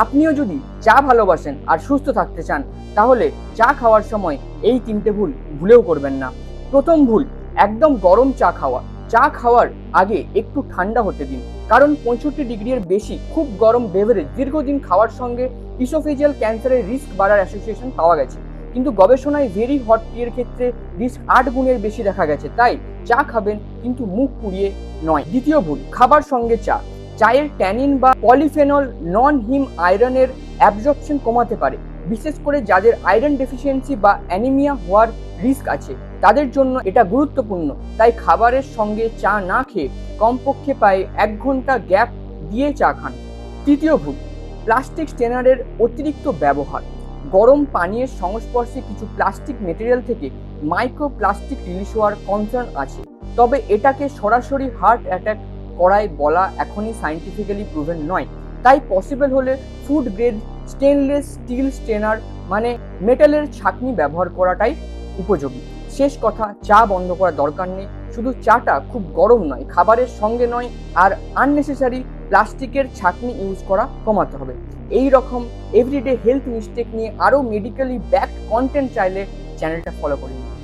আপনিও যদি চা ভালোবাসেন আর সুস্থ থাকতে চান, তাহলে চা খাওয়ার সময় এই 3টে ভুল ভুলেও করবেন না। প্রথম ভুল, একদম গরম চা খাওয়া। চা খাওয়ার আগে একটু ঠান্ডা হতে দিন, কারণ 65 ডিগ্রির বেশি খুব গরম বেভারেজ দীর্ঘদিন খাওয়ার সঙ্গে ইসোফেজিয়াল ক্যান্সারের রিস্ক বাড়ার অ্যাসোসিয়েশন পাওয়া গেছে। কিন্তু গবেষণায় ভেরি হট টিয়ের ক্ষেত্রে রিস্ক 8 গুণের বেশি দেখা গেছে। তাই চা খাবেন, কিন্তু মুখ পুড়িয়ে নয়। দ্বিতীয় ভুল, খাবার সঙ্গে চা। চায়ের ট্যানিন বা পলিফেনল নন হিম আয়রনের অ্যাবজর্পশন কমাতে পারে, বিশেষ করে যাদের আয়রন ডেফিসিয়েন্সি বা অ্যানিমিয়া হওয়ার রিস্ক আছে তাদের জন্য এটা গুরুত্বপূর্ণ। তাই খাবারের সঙ্গে চা না খেয়ে কমপক্ষে প্রায় 1 ঘন্টা গ্যাপ দিয়ে চা খান। তৃতীয় ভুল, প্লাস্টিক স্টেনারের অতিরিক্ত ব্যবহার। গরম পানীয়ের সংস্পর্শে কিছু প্লাস্টিক মেটেরিয়াল থেকে মাইক্রোপ্লাস্টিক রিলিজ হওয়ার কনসার্ন আছে, তবে এটাকে সরাসরি হার্ট অ্যাটাক করায় বলা এখনই সায়েন্টিফিক্যালি প্রুভেন নয়। তাই পসিবল হলে ফুড গ্রেড স্টেনলেস স্টিল স্টেনার মানে মেটালের ছাঁকনি ব্যবহার করাটাই উপযোগী। শেষ কথা, চা বন্ধ করার দরকার নেই, শুধু চাটা খুব গরম নয়, খাবারের সঙ্গে নয়, আর আননেসেসারি প্লাস্টিকের ছাঁকনি ইউজ করা কমাতে হবে। এই রকম এভরিডে হেলথ মিস্টেক নিয়ে আরও মেডিকেলি ব্যাকড কন্টেন্ট চাইলে চ্যানেলটা ফলো করে নিন।